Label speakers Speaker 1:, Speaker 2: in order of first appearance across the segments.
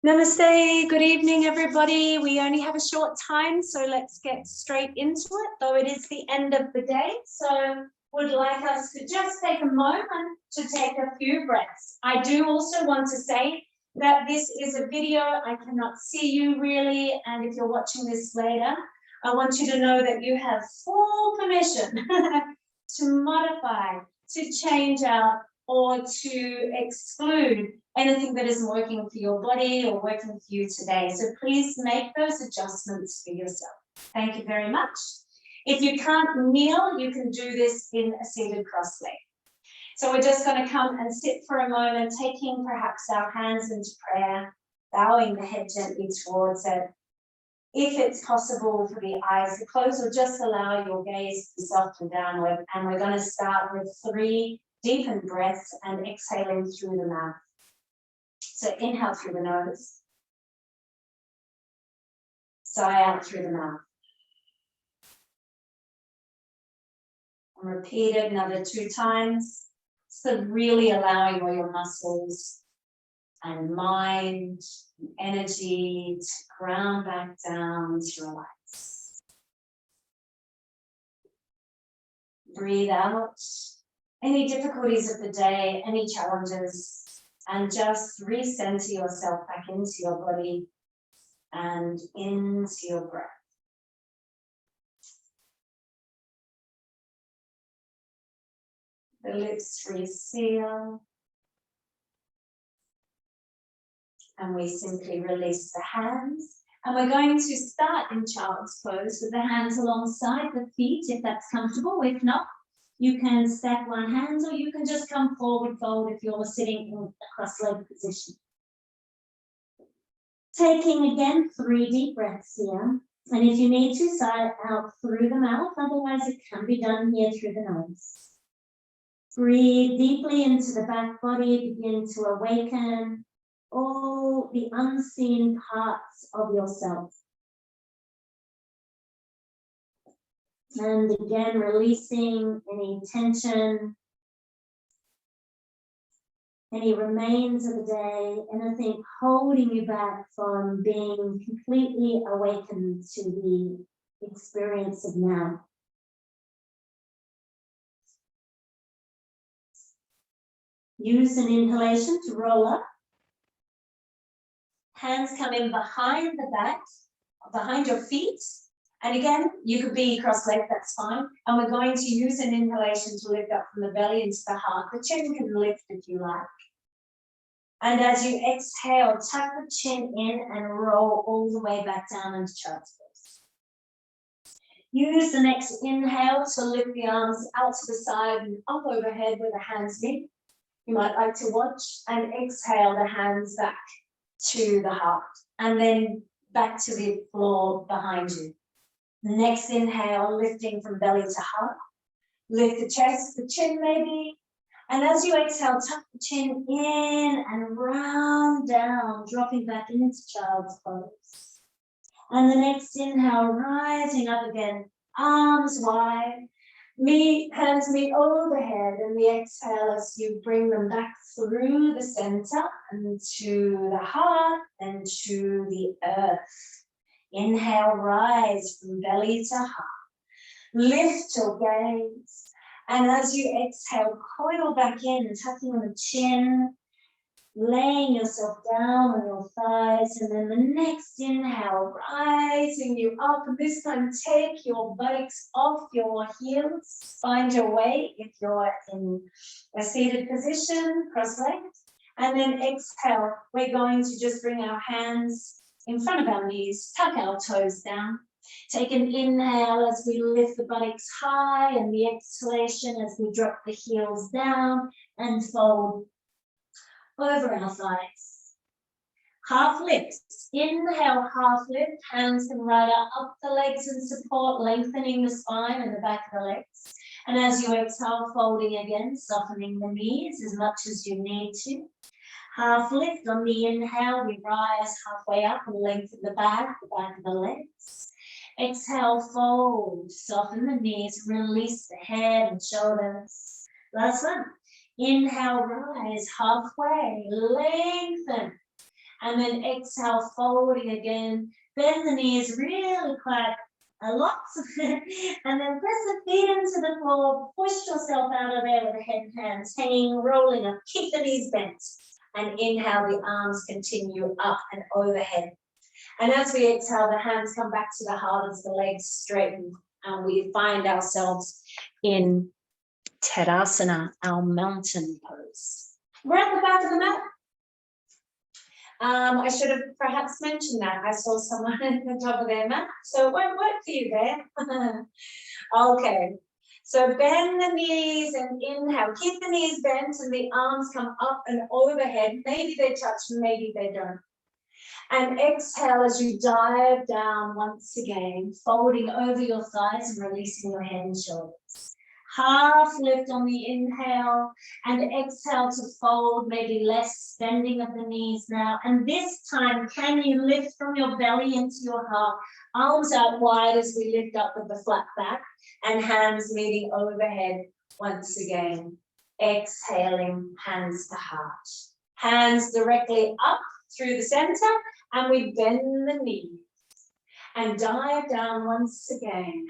Speaker 1: Namaste, good evening everybody. We only have a short time, so let's get straight into it, though it is the end of the day. So would like us to just take a moment to take a few breaths. I do also want to say that this is a video. I cannot see you really, and if you're watching this later, I want you to know that you have full permission to modify, to change out, or to exclude anything that isn't working for your body or working for you today. So please make those adjustments for yourself. Thank you very much. If you can't kneel, you can do this in a seated cross leg. So we're just going to come and sit for a moment, taking perhaps our hands into prayer, bowing the head gently towards it. If it's possible for the eyes to close, or just allow your gaze to soften downward. And we're going to start with 3 deepened breaths and exhaling through the mouth. So inhale through the nose, sigh out through the mouth. And repeat it another 2 times. So really allowing all your muscles and mind, and energy to ground back down to relax. Breathe out any difficulties of the day, any challenges, and just recenter yourself back into your body and into your breath. The lips reseal. And we simply release the hands. And we're going to start in child's pose with the hands alongside the feet, if that's comfortable. If not, you can stack one hand, or you can just come forward fold if you're sitting in a cross-legged position. Taking again 3 deep breaths here. And if you need to, sigh out through the mouth. Otherwise, it can be done here through the nose. Breathe deeply into the back body. Begin to awaken all the unseen parts of yourself. And again, releasing any tension, any remains of the day, anything holding you back from being completely awakened to the experience of now. Use an inhalation to roll up. Hands come in behind the back, behind your feet. And again, you could be cross-legged, that's fine. And we're going to use an inhalation to lift up from the belly into the heart. The chin can lift if you like. And as you exhale, tuck the chin in and roll all the way back down into child's pose. Use the next inhale to lift the arms out to the side and up overhead where the hands meet. You might like to watch, and exhale the hands back to the heart and then back to the floor behind you. Next inhale, lifting from belly to heart. Lift the chest, the chin maybe. And as you exhale, tuck the chin in and round down, dropping back into child's pose. And the next inhale, rising up again, arms wide. Hands meet overhead, and the exhale as you bring them back through the center and to the heart and to the earth. Inhale, rise from belly to heart. Lift your gaze, and as you exhale, coil back in, tucking the chin, laying yourself down on your thighs, and then the next inhale, rising you up, and this time take your buttocks off your heels, find your way if you're in a seated position, cross-legged, and then exhale, we're going to just bring our hands in front of our knees, tuck our toes down, take an inhale as we lift the buttocks high, and the exhalation as we drop the heels down and fold over our thighs. Half lifts. Inhale, half lift. Hands can ride up the legs and support, lengthening the spine and the back of the legs. And as you exhale, folding again, softening the knees as much as you need to. Half lift on the inhale, we rise halfway up and lengthen the back of the legs. Exhale, fold, soften the knees, release the head and shoulders. Last one. Inhale, rise halfway, lengthen. And then exhale, folding again. Bend the knees really quite a lot. And then press the feet into the floor. Push yourself out of there with the head and hands hanging, rolling up. Keep the knees bent. And inhale, the arms continue up and overhead. And as we exhale, the hands come back to the heart as the legs straighten. And we find ourselves in Tadasana, our mountain pose. We're at the back of the mat. I should have perhaps mentioned that. I saw someone at the top of their mat, so it won't work for you there. Okay, so bend the knees and inhale. Keep the knees bent and the arms come up and overhead. Maybe they touch, maybe they don't. And exhale as you dive down once again, folding over your thighs and releasing your head and shoulders. Half lift on the inhale and exhale to fold, maybe less bending of the knees now. And this time, can you lift from your belly into your heart, arms out wide as we lift up with the flat back and hands meeting overhead once again. Exhaling, hands to heart. Hands directly up through the center and we bend the knees and dive down once again.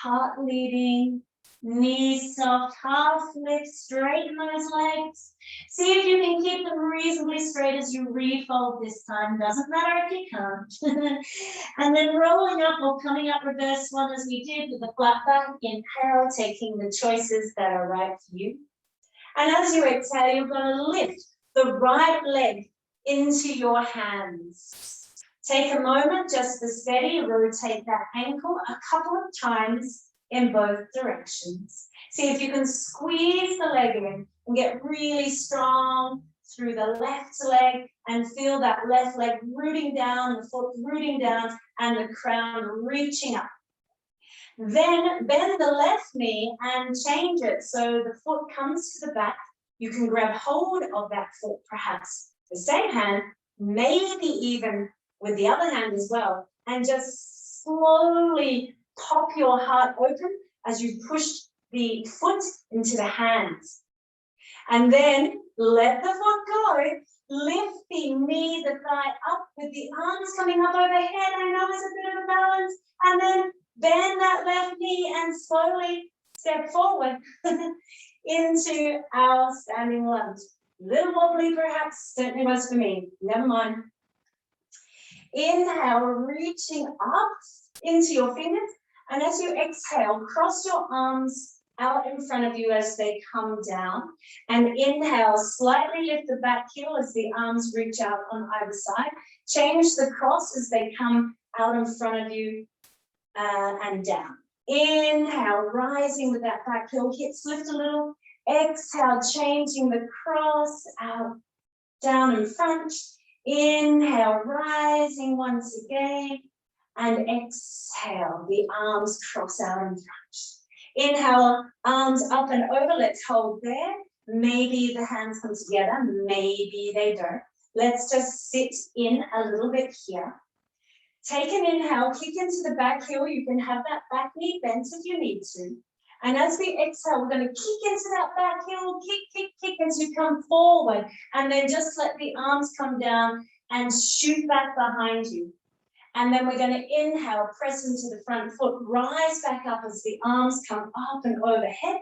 Speaker 1: Heart leading. Knees soft, half lift, straighten those legs. See if you can keep them reasonably straight as you refold this time. Doesn't matter if you can't. And then rolling up or coming up reverse one as we did with the flat back. Inhale, taking the choices that are right for you. And as you exhale, you're going to lift the right leg into your hands. Take a moment just to steady, rotate that ankle a couple of times in both directions. See if you can squeeze the leg in and get really strong through the left leg and feel that left leg rooting down, the foot rooting down, and the crown reaching up. Then bend the left knee and change it so the foot comes to the back. You can grab hold of that foot, perhaps the same hand, maybe even with the other hand as well, and just slowly pop your heart open as you push the foot into the hands. And then let the foot go. Lift the knee, the thigh up with the arms coming up overhead. I know there's a bit of a balance. And then bend that left knee and slowly step forward into our standing lunge. Little wobbly perhaps, certainly was for me. Never mind. Inhale, reaching up into your fingers. And as you exhale, cross your arms out in front of you as they come down. And inhale, slightly lift the back heel as the arms reach out on either side. Change the cross as they come out in front of you and down. Inhale, rising with that back heel, hips lift a little. Exhale, changing the cross out, down in front. Inhale, rising once again. And exhale, the arms cross out in front. Inhale, arms up and over. Let's hold there. Maybe the hands come together. Maybe they don't. Let's just sit in a little bit here. Take an inhale, kick into the back heel. You can have that back knee bent if you need to. And as we exhale, we're going to kick into that back heel, kick as you come forward. And then just let the arms come down and shoot back behind you. And then we're going to inhale, press into the front foot, rise back up as the arms come up and overhead.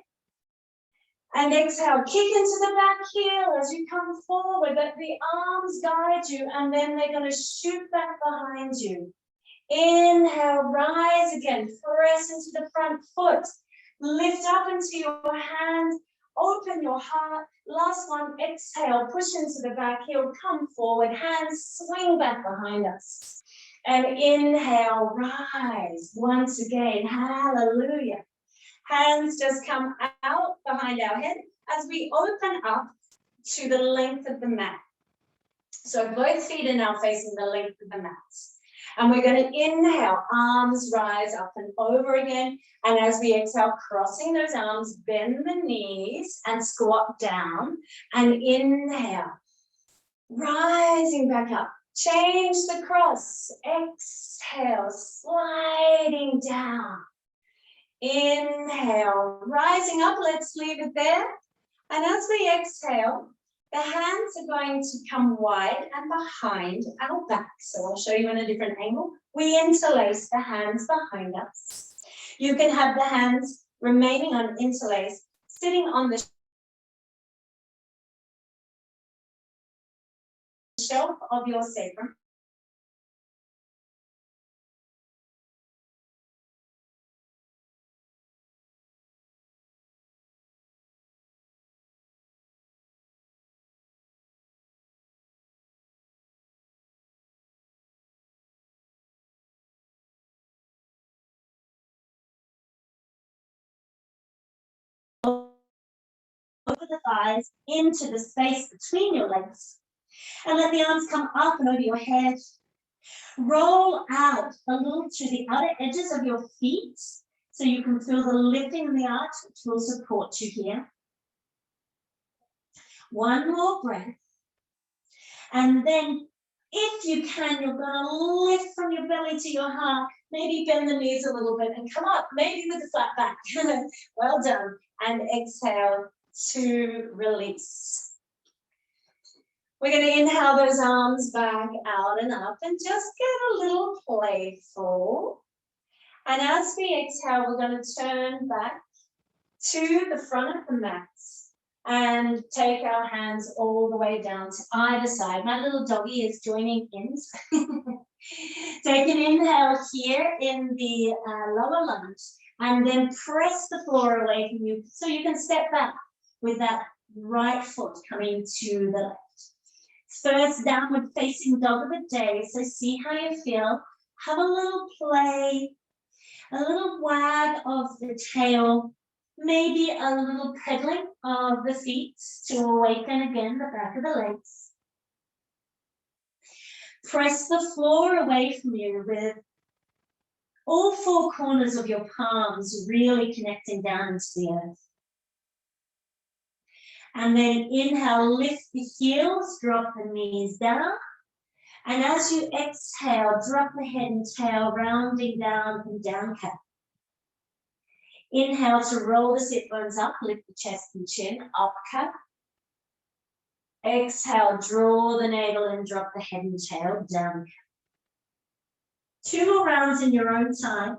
Speaker 1: And exhale, kick into the back heel as you come forward, let the arms guide you, and then they're going to shoot back behind you. Inhale, rise again, press into the front foot, lift up into your hand, open your heart. Last one, exhale, push into the back heel, come forward, hands swing back behind us. And inhale, rise once again, hallelujah. Hands just come out behind our head as we open up to the length of the mat. So both feet are now facing the length of the mat. And we're going to inhale, arms rise up and over again. And as we exhale, crossing those arms, bend the knees and squat down. And inhale, rising back up. Change the cross. Exhale, sliding down. Inhale, rising up. Let's leave it there. And as we exhale, The hands are going to come wide and behind our back. So I'll show you in a different angle. We interlace the hands behind us. You can have the hands remaining on interlace, sitting on the shelf of your sacrum. Over the thighs into the space between your legs, and let the arms come up and over your head. Roll out a little to the outer edges of your feet so you can feel the lifting in the arch, which will support you here. One more breath. And then if you can, you're going to lift from your belly to your heart. Maybe bend the knees a little bit and come up, maybe with a flat back. Well done. And exhale to release. We're going to inhale those arms back out and up and just get a little playful. And as we exhale, we're going to turn back to the front of the mat and take our hands all the way down to either side. My little doggy is joining in. Take an inhale here in the lower lunge and then press the floor away from you so you can step back with that right foot coming to the left. First downward facing dog of the day, so see how you feel. Have a little play, a little wag of the tail, maybe a little pedaling of the feet to awaken again the back of the legs. Press the floor away from you with all four corners of your palms really connecting down into the earth. And then inhale, lift the heels, drop the knees down. And as you exhale, drop the head and tail, rounding down and down cat. Inhale to roll the sit bones up, lift the chest and chin, up cat. Exhale, draw the navel and drop the head and tail, down cat. 2 more rounds in your own time,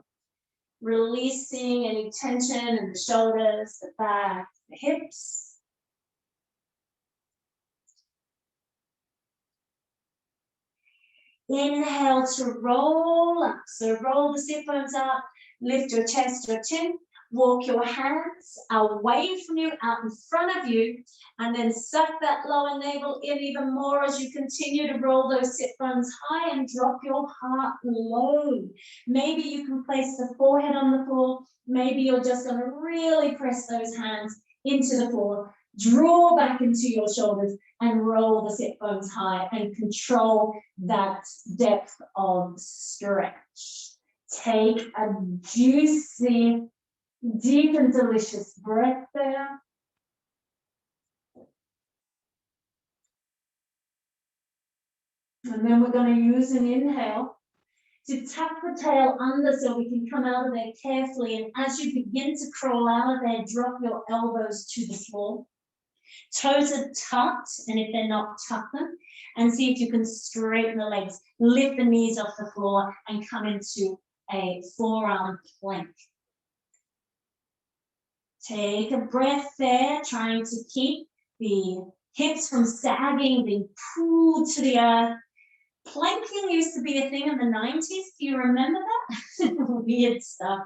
Speaker 1: releasing any tension in the shoulders, the back, the hips. Inhale to roll up. So roll the sit bones up, lift your chest, your chin, walk your hands away from you, out in front of you, and then suck that lower navel in even more as you continue to roll those sit bones high and drop your heart low. Maybe you can place the forehead on the floor. Maybe you're just going to really press those hands into the floor. Draw back into your shoulders and roll the sit bones high and control that depth of stretch. Take a juicy, deep and delicious breath there. And then we're going to use an inhale to tuck the tail under so we can come out of there carefully. And as you begin to crawl out of there, drop your elbows to the floor. Toes are tucked, and if they're not, tuck them. And see if you can straighten the legs. Lift the knees off the floor and come into a forearm plank. Take a breath there, trying to keep the hips from sagging, being pulled to the earth. Planking used to be a thing in the 90s. Do you remember that? Weird stuff.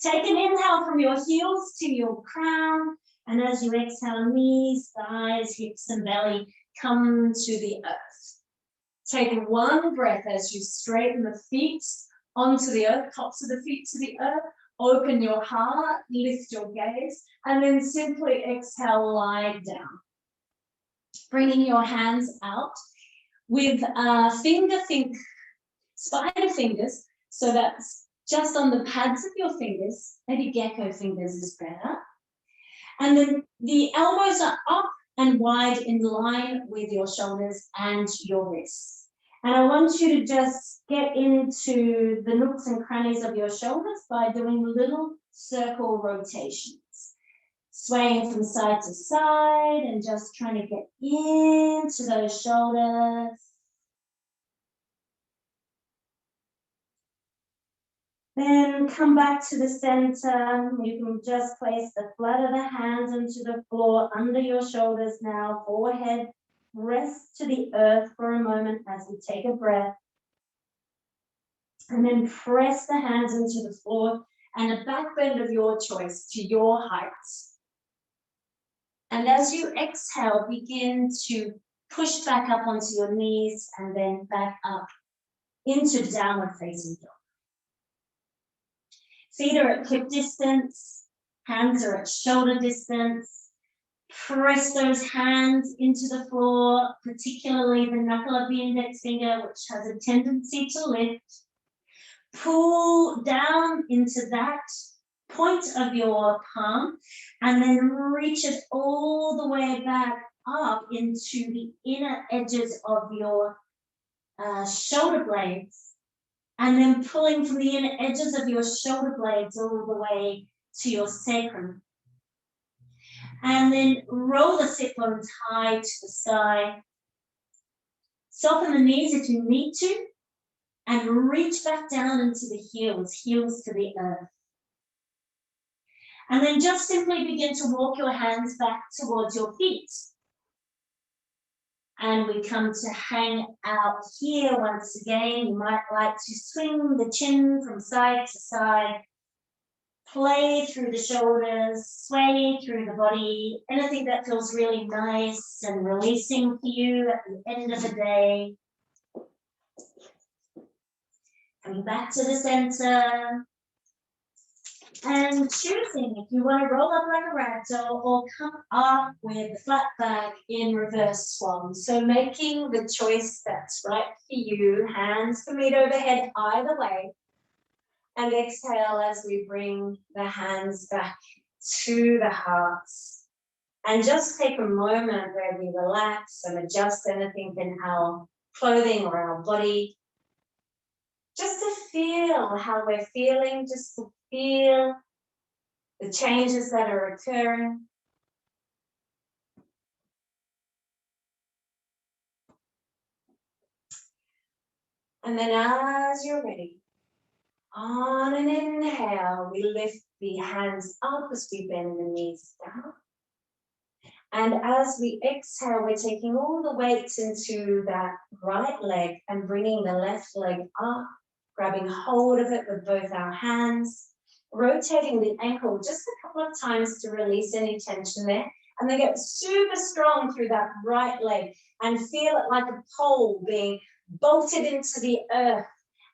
Speaker 1: Take an inhale from your heels to your crown. And as you exhale, knees, thighs, hips, and belly come to the earth. Take one breath as you straighten the feet onto the earth, tops of the feet to the earth. Open your heart, lift your gaze, and then simply exhale, lie down. Bringing your hands out with spider fingers, so that's just on the pads of your fingers. Maybe gecko fingers is better. And then the elbows are up and wide in line with your shoulders and your wrists. And I want you to just get into the nooks and crannies of your shoulders by doing little circle rotations. Swaying from side to side and just trying to get into those shoulders. Then come back to the center. You can just place the flat of the hands into the floor under your shoulders now. Forehead rest to the earth for a moment as we take a breath. And then press the hands into the floor and a back bend of your choice to your height. And as you exhale, begin to push back up onto your knees and then back up into downward facing dog. Feet are at hip distance, hands are at shoulder distance. Press those hands into the floor, particularly the knuckle of the index finger, which has a tendency to lift. Pull down into that point of your palm and then reach it all the way back up into the inner edges of your shoulder blades. And then pulling from the inner edges of your shoulder blades all the way to your sacrum. And then roll the sit bones high to the sky. Soften the knees if you need to. And reach back down into the heels to the earth. And then just simply begin to walk your hands back towards your feet. And we come to hang out here once again. You might like to swing the chin from side to side. Play through the shoulders, sway through the body. Anything that feels really nice and releasing for you at the end of the day. Coming back to the center. And choosing if you want to roll up like a ragdoll or come up with the flat back in reverse swan. So making the choice that's right for you. Hands can meet overhead either way. And exhale as we bring the hands back to the hearts. And just take a moment where we relax and adjust anything in our clothing or our body. Just to feel how we're feeling, just to feel the changes that are occurring. And then as you're ready, on an inhale, we lift the hands up as we bend the knees down. And as we exhale, we're taking all the weight into that right leg and bringing the left leg up, grabbing hold of it with both our hands. Rotating the ankle just a couple of times to release any tension there. And then get super strong through that right leg and feel it like a pole being bolted into the earth.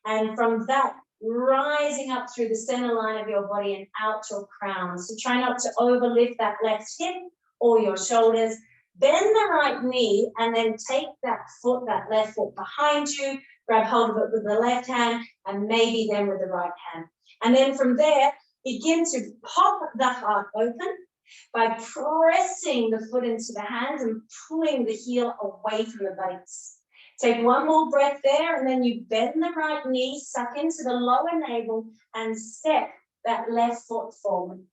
Speaker 1: And from that, rising up through the center line of your body and out your crown. So try not to overlift that left hip or your shoulders. Bend the right knee and then take that foot, that left foot behind you. Grab hold of it with the left hand and maybe then with the right hand. And then from there, begin to pop the heart open by pressing the foot into the hand and pulling the heel away from the base. Take one more breath there, and then you bend the right knee, suck into the lower navel, and step that left foot forward.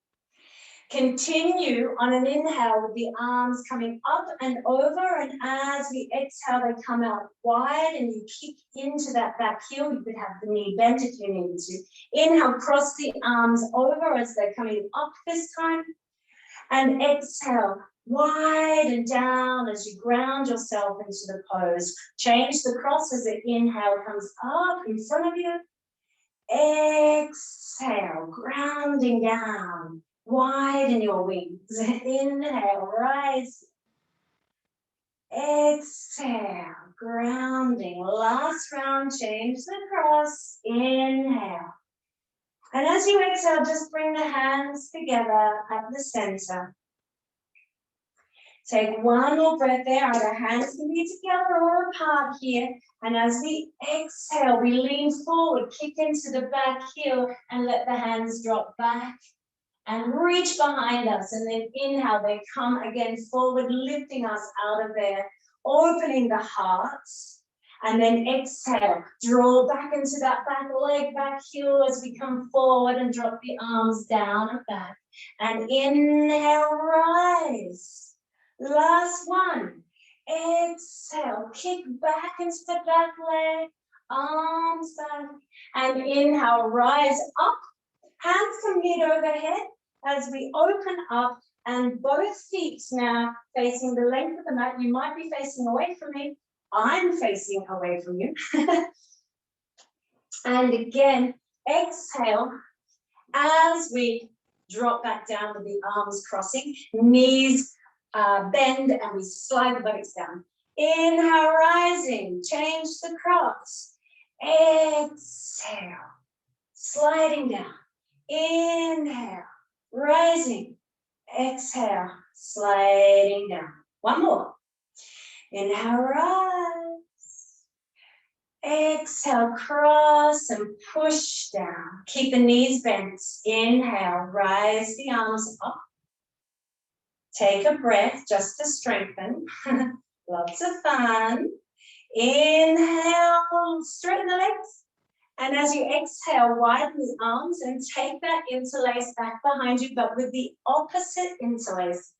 Speaker 1: Continue on an inhale with the arms coming up and over, and as we exhale, they come out wide and you kick into that back heel. You could have the knee bent if you needed to. Inhale, cross the arms over as they're coming up this time. And exhale, wide and down as you ground yourself into the pose. Change the cross as the inhale comes up in front of you. Exhale, grounding down. Widen your wings. Inhale, rise. Exhale, grounding. Last round, change the cross. Inhale. And as you exhale, just bring the hands together at the center. Take one more breath there. Either hands can be together or apart here. And as we exhale, we lean forward, kick into the back heel, and let the hands drop back. And reach behind us, and then inhale, they come again forward, lifting us out of there, opening the heart. And then exhale, draw back into that back leg, back heel as we come forward and drop the arms down and back. And inhale, rise. Last one. Exhale, kick back into the back leg, arms back. And inhale, rise up. Hands can meet overhead as we open up and both feet now facing the length of the mat. You might be facing away from me. I'm facing away from you. And again, exhale as we drop back down with the arms crossing, knees bend, and we slide the buttocks down. Inhale, rising, change the cross. Exhale, sliding down. Inhale, rising. Exhale, sliding down. One more. Inhale, rise. Exhale, cross and push down. Keep the knees bent. Inhale, rise the arms up. Take a breath just to strengthen. Lots of fun. Inhale, straighten the legs. And as you exhale, widen the arms and take that interlace back behind you, but with the opposite interlace.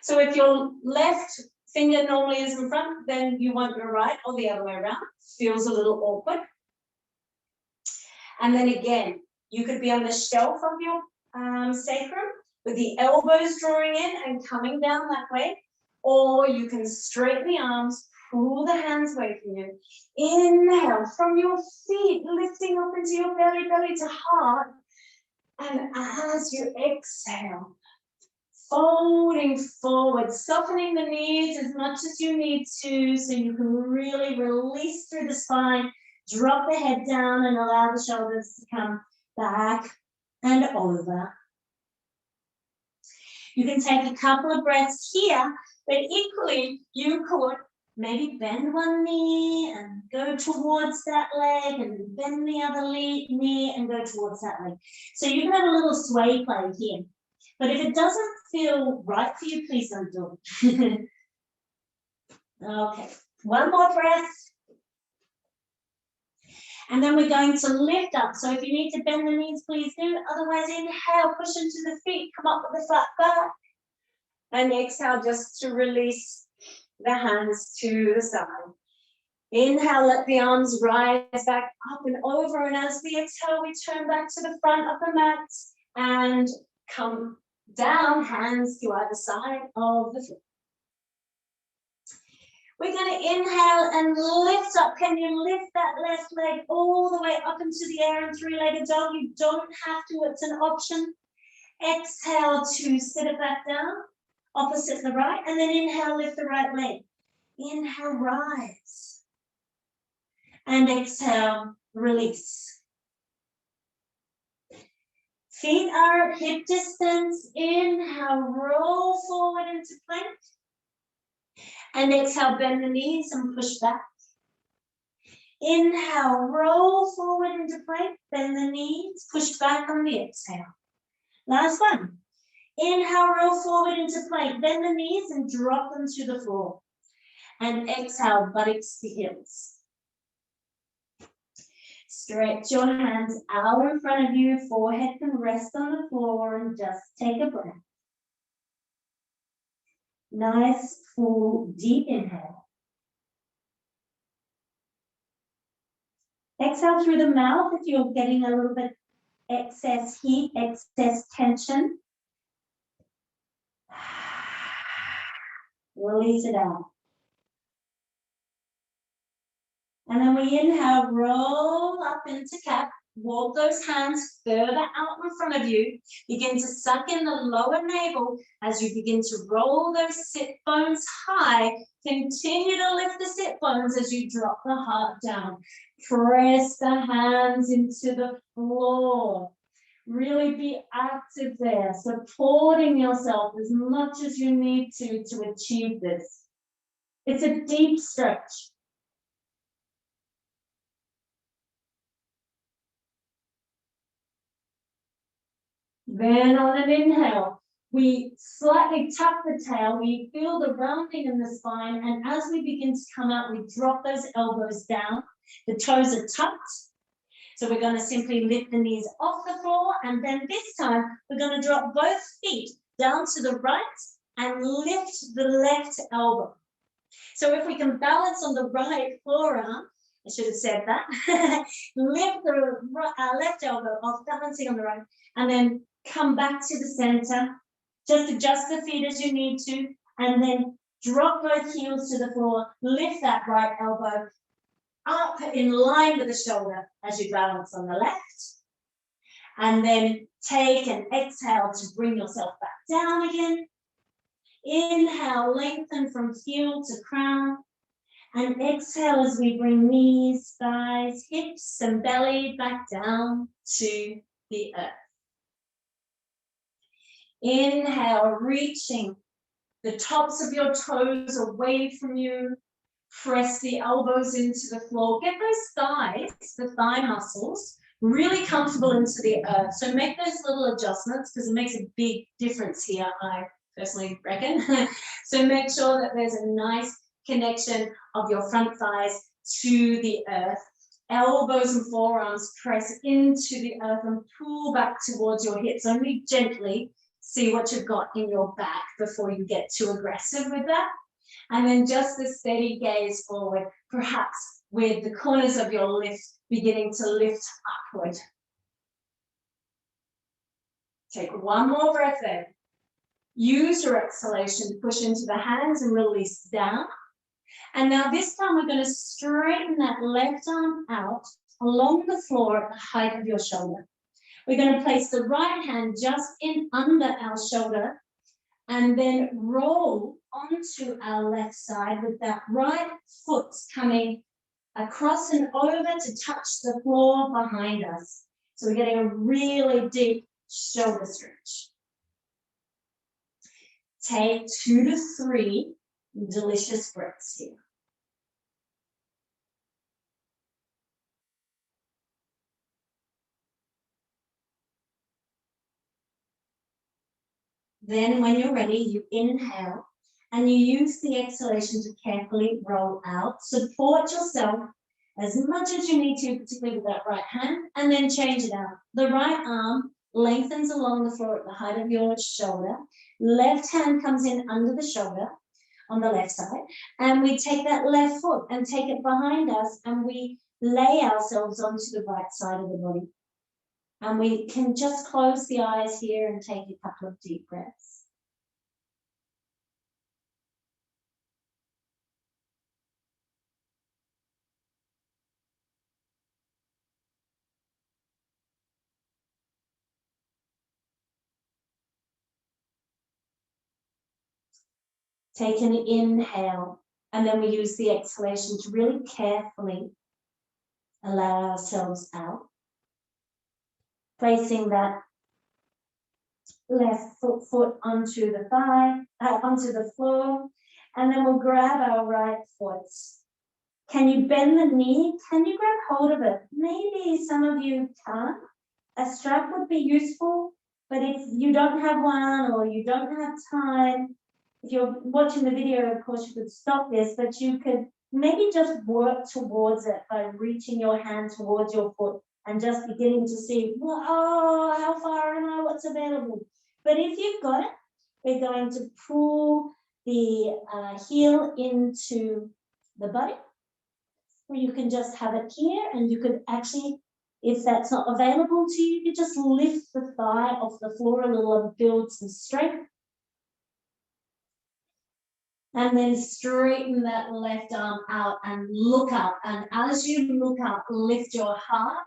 Speaker 1: So if your left finger normally is in front, then you want your right or the other way around. Feels a little awkward. And then again, you could be on the shelf of your sacrum with the elbows drawing in and coming down that way, or you can straighten the arms, pull the hands away from you. Inhale from your feet, lifting up into your belly, belly to heart. And as you exhale, folding forward, softening the knees as much as you need to so you can really release through the spine, drop the head down and allow the shoulders to come back and over. You can take a couple of breaths here, but equally you could maybe bend one knee and go towards that leg and bend the other knee and go towards that leg. So you can have a little sway play here. But if it doesn't feel right for you, please don't do it. Okay, one more breath. And then we're going to lift up. So if you need to bend the knees, please do. Otherwise, inhale, push into the feet, come up with a flat back. And exhale just to release the hands to the side. Inhale, let the arms rise back up and over. And as we exhale, we turn back to the front of the mat and come down, hands to either side of the foot. We're going to inhale and lift up. Can you lift that left leg all the way up into the air in three-legged dog? You don't have to, it's an option. Exhale to sit it back down, opposite the right, and then inhale, lift the right leg. Inhale, rise. And exhale, release. Feet are at hip distance. Inhale, roll forward into plank. And exhale, bend the knees and push back. Inhale, roll forward into plank, bend the knees, push back on the exhale. Last one. Inhale, roll forward into plank, bend the knees and drop them to the floor. And exhale, buttocks to heels. Stretch your hands out in front of you, forehead can rest on the floor, and just take a breath. Nice, full, deep inhale. Exhale through the mouth if you're getting a little bit excess heat, excess tension. Release it out. And then we inhale, roll up into cat. Walk those hands further out in front of you. Begin to suck in the lower navel as you begin to roll those sit bones high. Continue to lift the sit bones as you drop the heart down. Press the hands into the floor. Really be active there, supporting yourself as much as you need to achieve this. It's a deep stretch. Then on an inhale, We slightly tuck the tail, we feel the rounding in the spine, and as we begin to come out, we drop those elbows down. The toes are tucked. So we're going to simply lift the knees off the floor, and then this time we're going to drop both feet down to the right and lift the left elbow. So if we can balance on the right forearm, I should have said that, lift the left elbow off, balancing on the right, and then come back to the center. Just adjust the feet as you need to, and then drop both heels to the floor, lift that right elbow up in line with the shoulder as you balance on the left. And then take an exhale to bring yourself back down again. Inhale, lengthen from heel to crown. And exhale as we bring knees, thighs, hips, and belly back down to the earth. Inhale, reaching the tops of your toes away from you. Press the elbows into the floor. Get those thighs, the thigh muscles, really comfortable into the earth. So make those little adjustments because it makes a big difference here, I personally reckon. So make sure that there's a nice connection of your front thighs to the earth. Elbows and forearms press into the earth and pull back towards your hips. Only gently see what you've got in your back before you get too aggressive with that. And then just a steady gaze forward, perhaps with the corners of your lips beginning to lift upward. Take one more breath in. Use your exhalation to push into the hands and release down. And now this time we're going to straighten that left arm out along the floor at the height of your shoulder. We're going to place the right hand just in under our shoulder and then roll onto our left side with that right foot coming across and over to touch the floor behind us. So we're getting a really deep shoulder stretch. Take 2 to 3 delicious breaths here. Then when you're ready, you inhale and you use the exhalation to carefully roll out. Support yourself as much as you need to, particularly with that right hand, and then change it out. The right arm lengthens along the floor at the height of your shoulder. Left hand comes in under the shoulder on the left side, and we take that left foot and take it behind us, and we lay ourselves onto the right side of the body. And we can just close the eyes here and take a couple of deep breaths. Take an inhale, and then we use the exhalation to really carefully allow ourselves out. Placing that left foot onto the thigh, onto the floor, and then we'll grab our right foot. Can you bend the knee? Can you grab hold of it? Maybe some of you can't. A strap would be useful, but if you don't have one or you don't have time, if you're watching the video, of course, you could stop this, but you could maybe just work towards it by reaching your hand towards your foot and just beginning to see, well, oh, how far am I? What's available? But if you've got it, we're going to pull the heel into the body, or you can just have it here, and you could actually, if that's not available to you, you just lift the thigh off the floor a little and build some strength. And then straighten that left arm out and look up. And as you look up, lift your heart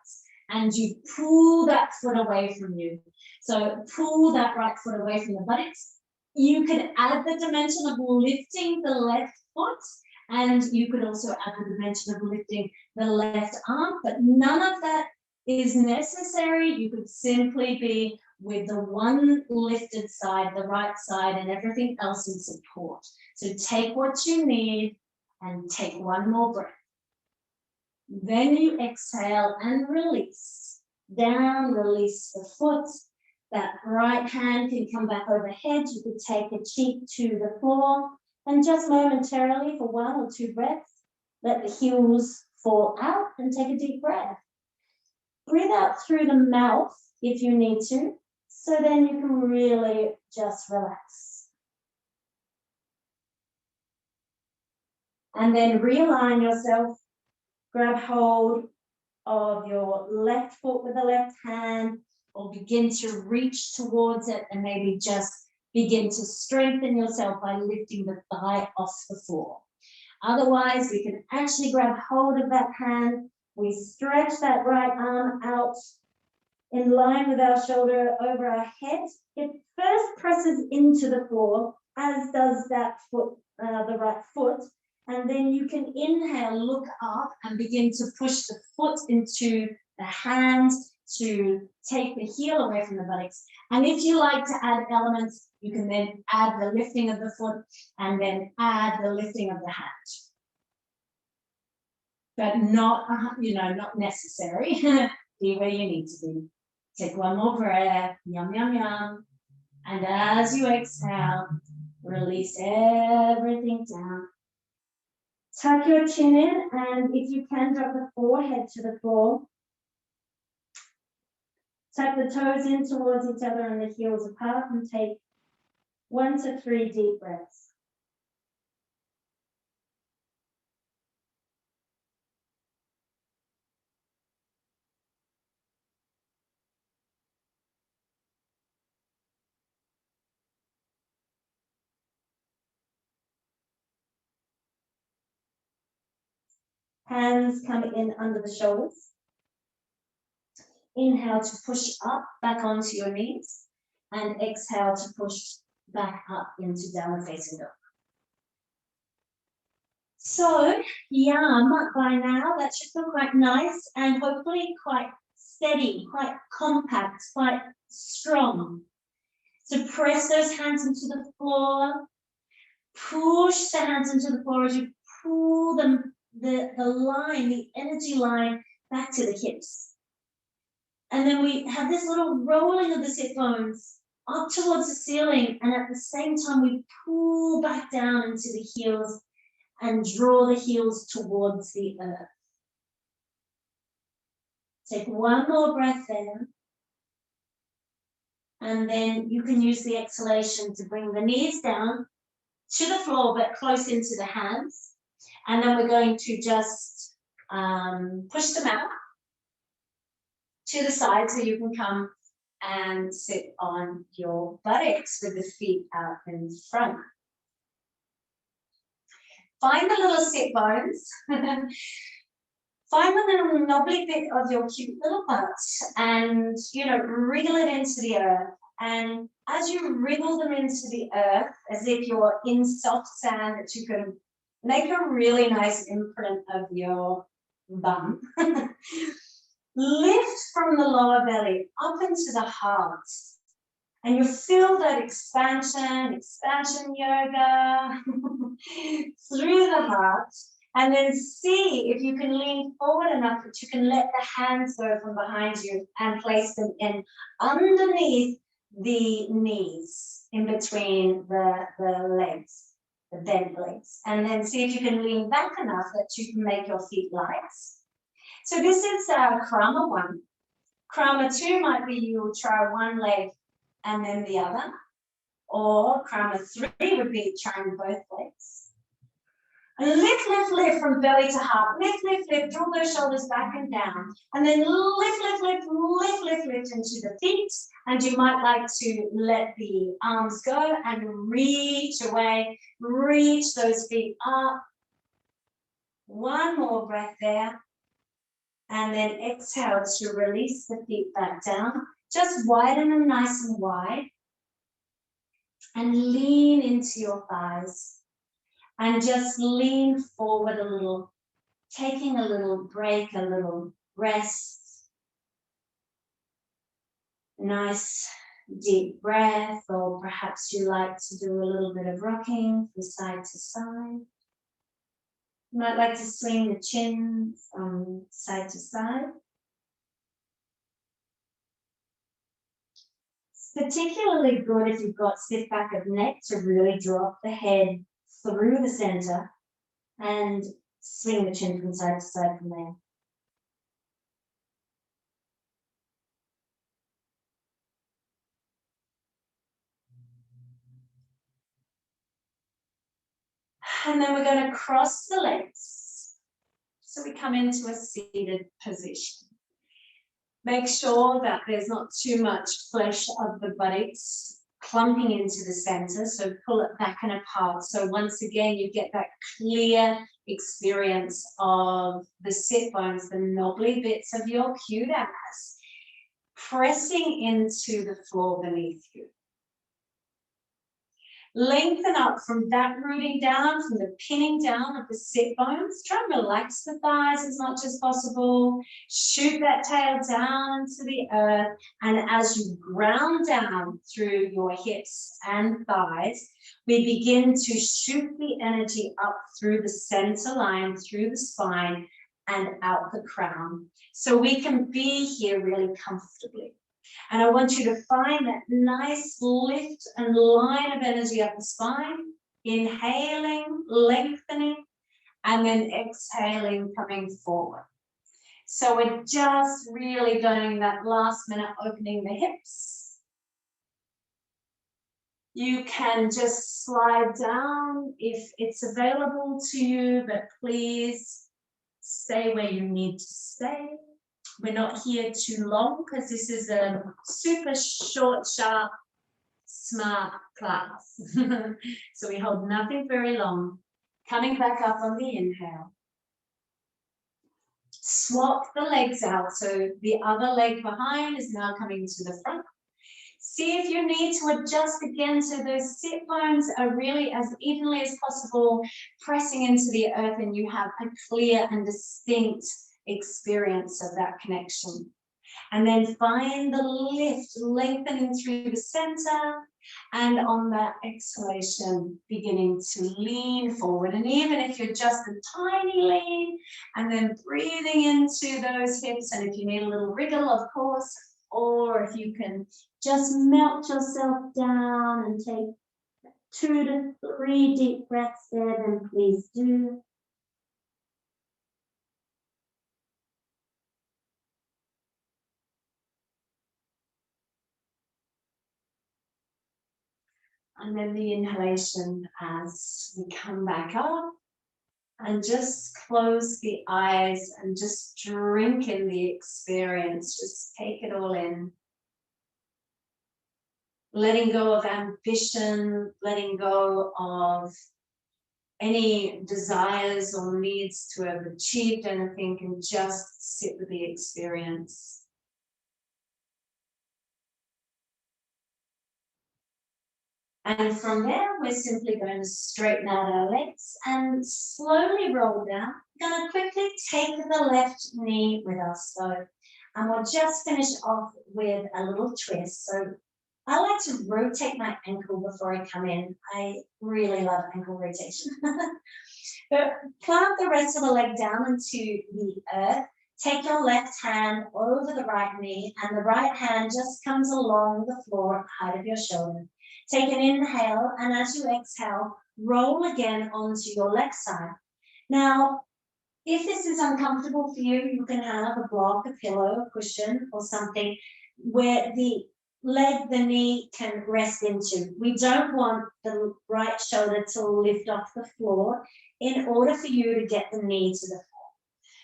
Speaker 1: and you pull that foot away from you. So pull that right foot away from the buttocks. You could add the dimension of lifting the left foot, and you could also add the dimension of lifting the left arm, but none of that is necessary. You could simply be with the one lifted side, the right side, and everything else in support. So take what you need and take one more breath. Then you exhale and release. Down, release the foot, That right hand can come back overhead. You could take a cheek to the floor and just momentarily for 1 or 2 breaths, let the heels fall out and take a deep breath. Breathe out through the mouth if you need to, so then you can really just relax. And then realign yourself, grab hold of your left foot with the left hand, or begin to reach towards it and maybe just begin to strengthen yourself by lifting the thigh off the floor. Otherwise, we can actually grab hold of that hand. We stretch that right arm out in line with our shoulder over our head. It first presses into the floor, as does that foot, the right foot. And then you can inhale, look up and begin to push the foot into the hand to take the heel away from the buttocks. And if you like to add elements, you can then add the lifting of the foot and then add the lifting of the hand. But not, not necessary. Be where you need to be. Take one more breath, yum, yum, yum. And as you exhale, release everything down. Tuck your chin in, and if you can, drop the forehead to the floor. Tuck the toes in towards each other and the heels apart, and take 1 to 3 deep breaths. Hands come in under the shoulders. Inhale to push up, back onto your knees, and exhale to push back up into downward facing dog. So, yum, by now that should feel quite nice and hopefully quite steady, quite compact, quite strong. So press those hands into the floor, push the hands into the floor as you pull them, the line, the energy line back to the hips. And then we have this little rolling of the sit bones up towards the ceiling, and at the same time we pull back down into the heels and draw the heels towards the earth. Take one more breath there. And then you can use the exhalation to bring the knees down to the floor, but close into the hands. And then we're going to just push them out to the side so you can come and sit on your buttocks with the feet out in front. Find the little sit bones. Find the little knobbly bit of your cute little butt and, wriggle it into the earth. And as you wriggle them into the earth, as if you're in soft sand, that you can make a really nice imprint of your bum. Lift from the lower belly up into the heart. And you feel that expansion yoga through the heart. And then see if you can lean forward enough that you can let the hands go from behind you and place them in underneath the knees, in between the legs, the bent legs. And then see if you can lean back enough that you can make your feet light. So this is Krama 1. Krama 2 might be you'll try one leg and then the other. Or Krama 3 would be trying both legs. And lift from belly to heart. Lift, draw those shoulders back and down. And then lift into the feet. And you might like to let the arms go and reach away. Reach those feet up. One more breath there. And then exhale to release the feet back down. Just widen them nice and wide. And lean into your thighs. And just lean forward a little, taking a little break, a little rest. Nice deep breath, or perhaps you like to do a little bit of rocking from side to side. You might like to swing the chin from side to side. particularly good if you've got stiff back of neck to really drop the head through the center and swing the chin from side to side from there. And then we're going to cross the legs. So we come into a seated position. Make sure that there's not too much flesh of the buttocks clumping into the center. So pull it back and apart. So once again, you get that clear experience of the sit bones, the knobbly bits of your cutis, pressing into the floor beneath you. Lengthen up from that rooting down, from the pinning down of the sit bones. Try and relax the thighs as much as possible. Shoot that tail down to the earth. And as you ground down through your hips and thighs, we begin to shoot the energy up through the center line, through the spine, and out the crown. So we can be here really comfortably. And I want you to find that nice lift and line of energy up the spine, inhaling, lengthening, and then exhaling, coming forward. So we're just really going that last minute, opening the hips. You can just slide down if it's available to you, but please stay where you need to stay. We're not here too long because this is a super short, sharp, smart class. So we hold nothing very long. Coming back up on the inhale. Swap the legs out. So the other leg behind is now coming to the front. See if you need to adjust again so those sit bones are really as evenly as possible, pressing into the earth, and you have a clear and distinct experience of that connection. And then find the lift, lengthening through the center, and on that exhalation, beginning to lean forward. And even if you're just a tiny lean, and then breathing into those hips, and if you need a little wriggle, of course, or if you can just melt yourself down and take 2 to 3 deep breaths there, then please do. And then the inhalation as we come back up, and just close the eyes and just drink in the experience. Just take it all in. Letting go of ambition, letting go of any desires or needs to have achieved anything, and just sit with the experience. And from there, we're simply going to straighten out our legs and slowly roll down. We're going to quickly take the left knee with us. So, and we'll just finish off with a little twist. So I like to rotate my ankle before I come in. I really love ankle rotation. But plant the rest of the leg down into the earth. Take your left hand over the right knee, and the right hand just comes along the floor at the height of your shoulder. Take an inhale, and as you exhale, roll again onto your left side. Now, if this is uncomfortable for you, you can have a block, a pillow, a cushion, or something where the leg, the knee can rest into. We don't want the right shoulder to lift off the floor in order for you to get the knee to the floor.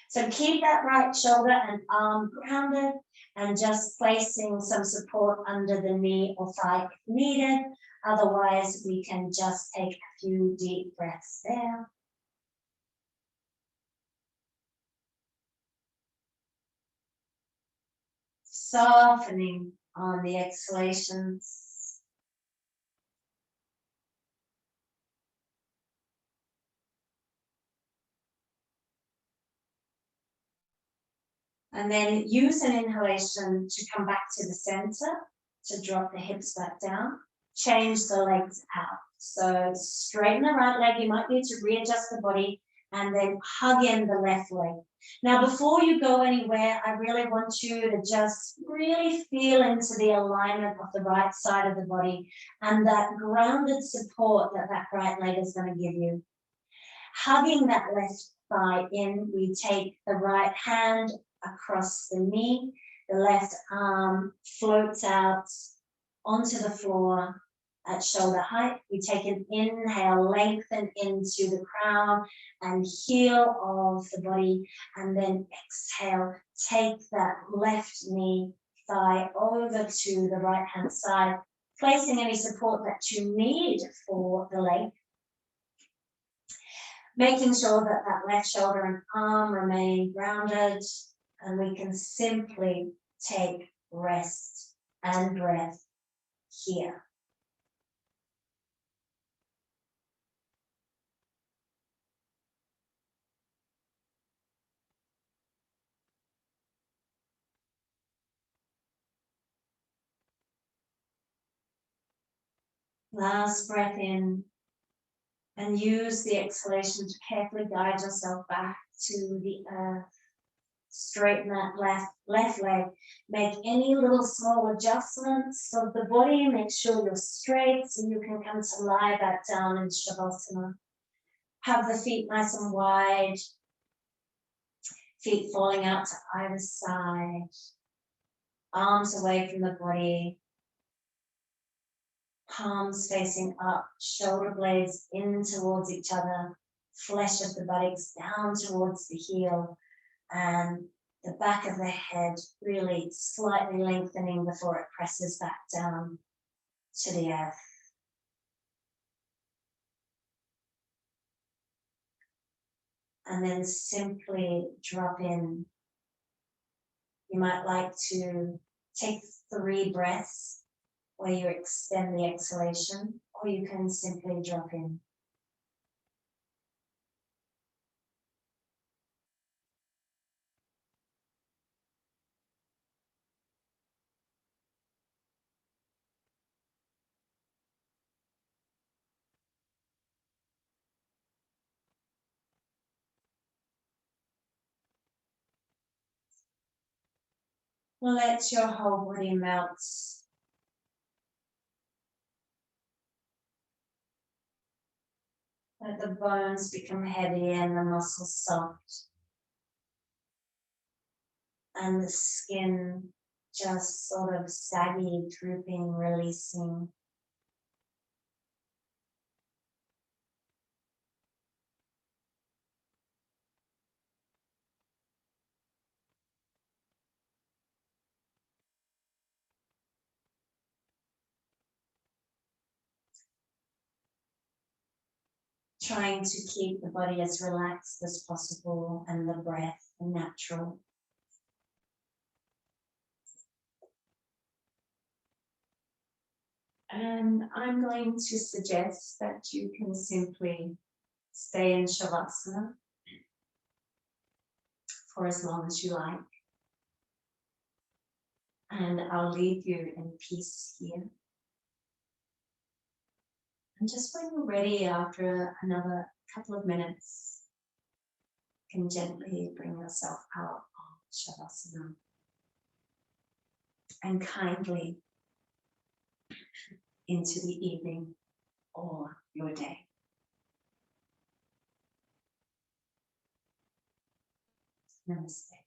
Speaker 1: So keep that right shoulder and arm grounded, and just placing some support under the knee or thigh if needed. Otherwise, we can just take a few deep breaths there. Softening on the exhalations. And then use an inhalation to come back to the center, to drop the hips back down. Change the legs out. So straighten the right leg. You might need to readjust the body and then hug in the left leg. Now, before you go anywhere, I really want you to just really feel into the alignment of the right side of the body and that grounded support that that right leg is going to give you. Hugging that left thigh in, we take the right hand across the knee, the left arm floats out onto the floor at shoulder height. We take an inhale, lengthen into the crown and heel of the body, and then exhale, take that left knee, thigh over to the right hand side, placing any support that you need for the leg. Making sure that that left shoulder and arm remain grounded, and we can simply take rest and breath here. Last breath in, and use the exhalation to carefully guide yourself back to the earth. Straighten that left leg. Make any little small adjustments of the body. Make sure you're straight so you can come to lie back down in Shavasana. Have the feet nice and wide. Feet falling out to either side. Arms away from the body. Palms facing up, shoulder blades in towards each other, flesh of the buttocks down towards the heel, and the back of the head really slightly lengthening before it presses back down to the earth. And then simply drop in. You might like to take 3 breaths where you extend the exhalation, or you can simply drop in. Let your whole body melt. Let the bones become heavy and the muscles soft. And the skin just sort of saggy, drooping, releasing. Trying to keep the body as relaxed as possible and the breath natural. And I'm going to suggest that you can simply stay in Shavasana for as long as you like. And I'll leave you in peace here. And just when you're ready, after another couple of minutes, you can gently bring yourself out of Shavasana and kindly into the evening or your day. Namaste.